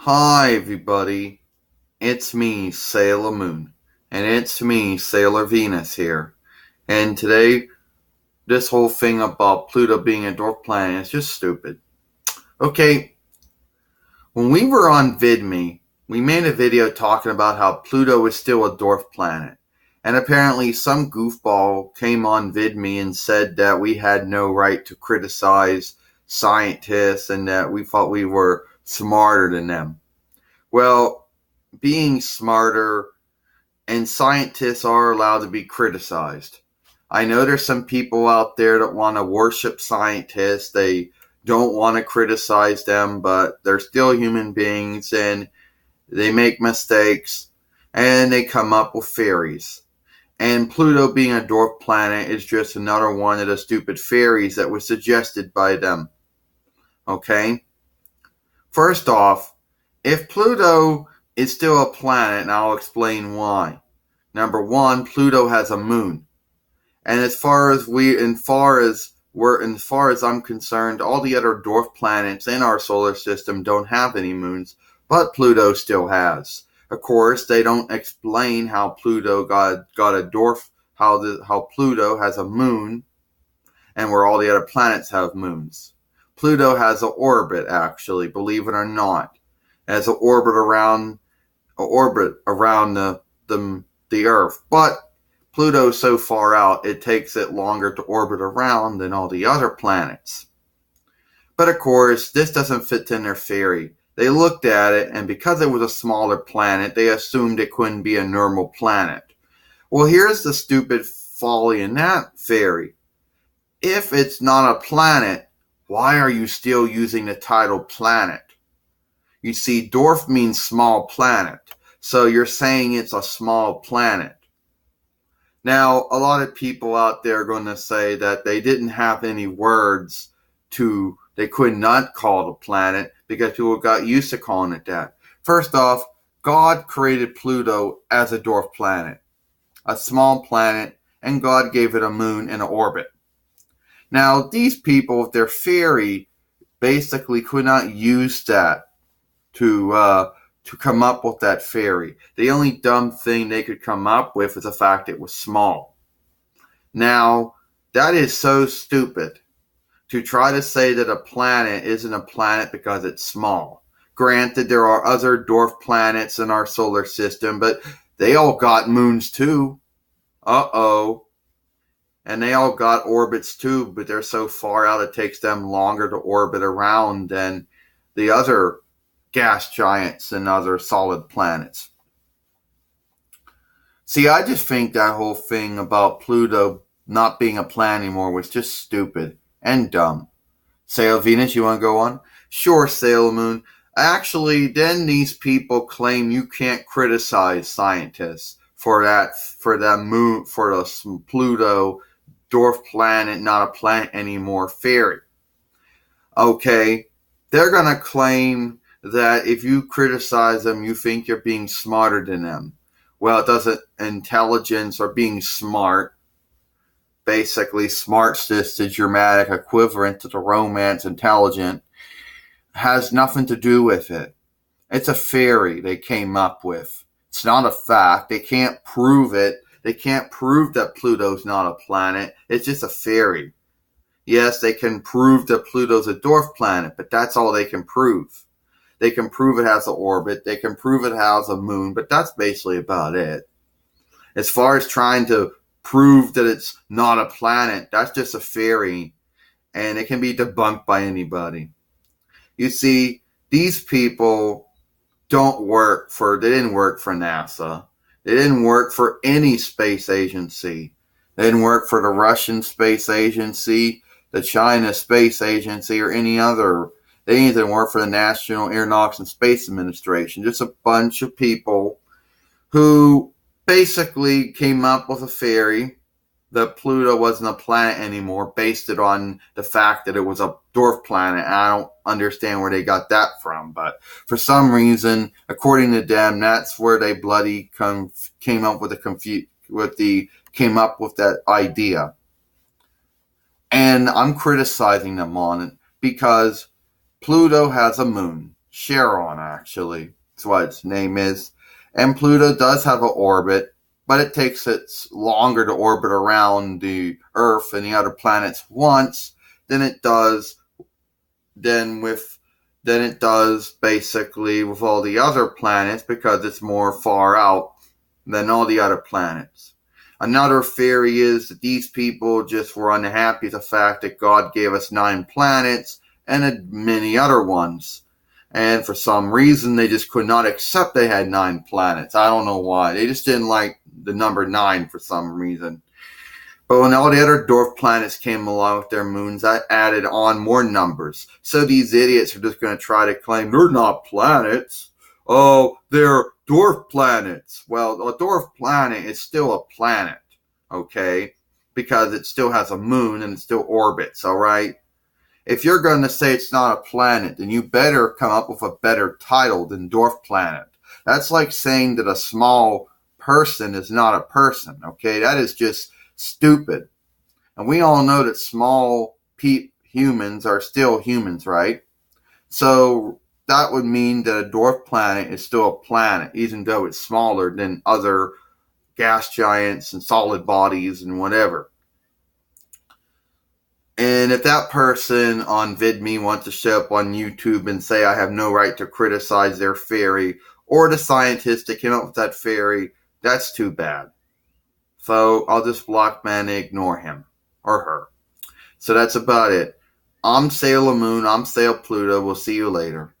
Hi everybody, it's me, Sailor Moon, and it's me, Sailor Venus here. And today, this whole thing about Pluto being a dwarf planet is just stupid. Okay, when we were on VidMe, we made a video talking about how Pluto is still a dwarf planet. And apparently some goofball came on VidMe and said that we had no right to criticize scientists and that we thought we were smarter than them. Well, being smarter and scientists are allowed to be criticized. I know there's some people out there that want to worship scientists. They don't want to criticize them, but they're still human beings and they make mistakes and they come up with theories. And Pluto being a dwarf planet is just another one of the stupid theories that was suggested by them. Okay? First off, if Pluto is still a planet, and I'll explain why. Number one, Pluto has a moon. And as far as I'm concerned, all the other dwarf planets in our solar system don't have any moons, but Pluto still has. Of course, they don't explain how Pluto got a dwarf, how Pluto has a moon, and where all the other planets have moons. Pluto has an orbit, actually, believe it or not. It has an orbit around the Earth, but Pluto's so far out, it takes it longer to orbit around than all the other planets. But of course, this doesn't fit in their theory. They looked at it, and because it was a smaller planet, they assumed it couldn't be a normal planet. Well, here's the stupid folly in that theory. If it's not a planet, why are you still using the title planet? You see, dwarf means small planet, so you're saying it's a small planet. Now, a lot of people out there are going to say that they didn't have any words they could not call it a planet because people got used to calling it that. First off, God created Pluto as a dwarf planet, a small planet, and God gave it a moon and an orbit. Now, these people, with their theory, basically could not use that to come up with that theory. The only dumb thing they could come up with is the fact it was small. Now, that is so stupid to try to say that a planet isn't a planet because it's small. Granted, there are other dwarf planets in our solar system, but they all got moons too. Uh-oh. And they all got orbits too, but they're so far out it takes them longer to orbit around than the other gas giants and other solid planets. See, I just think that whole thing about Pluto not being a planet anymore was just stupid and dumb. Sailor Venus, you want to go on? Sure, Sailor Moon. Actually, then these people claim you can't criticize scientists for the Pluto dwarf planet, not a planet anymore theory. Okay, they're going to claim that if you criticize them, you think you're being smarter than them. Well, it doesn't. Intelligence or being smart, basically, smart's just the dramatic equivalent to the Romance intelligent, has nothing to do with it. It's a theory they came up with. It's not a fact. They can't prove it. They can't prove that Pluto's not a planet. It's just a theory. Yes, they can prove that Pluto's a dwarf planet, but that's all they can prove. They can prove it has an orbit. They can prove it has a moon, but that's basically about it. As far as trying to prove that it's not a planet, that's just a theory, and it can be debunked by anybody. You see, these people they didn't work for NASA. They didn't work for any space agency. They didn't work for the Russian Space Agency, the China Space Agency, or any other. They didn't even work for the National Aeronautics and Space Administration. Just a bunch of people who basically came up with a theory that Pluto wasn't a planet anymore, based it on the fact that it was a dwarf planet. I don't understand where they got that from, but for some reason, according to them, that's where they came up with that idea. And I'm criticizing them on it because Pluto has a moon. Charon, actually. That's what its name is. And Pluto does have an orbit, but it takes it longer to orbit around the Earth and the other planets once than it does than it does basically with all the other planets, because it's more far out than all the other planets. Another theory is that these people just were unhappy with the fact that God gave us 9 planets and many other ones. And for some reason, they just could not accept they had 9 planets. I don't know why. They just didn't like the number 9 for some reason. But when all the other dwarf planets came along with their moons, that added on more numbers. So these idiots are just going to try to claim they're not planets. Oh, they're dwarf planets. Well, a dwarf planet is still a planet, okay? Because it still has a moon and it still orbits, all right? If you're going to say it's not a planet, then you better come up with a better title than dwarf planet. That's like saying that a small person is not a person, okay? That is just stupid. And we all know that small humans are still humans, right? So that would mean that a dwarf planet is still a planet, even though it's smaller than other gas giants and solid bodies and whatever. And if that person on VidMe wants to show up on YouTube and say I have no right to criticize their theory, or the scientist that came up with that theory, that's too bad. So I'll just block man and ignore him or her. So that's about it. I'm Sailor Moon. I'm Sailor Pluto. We'll see you later.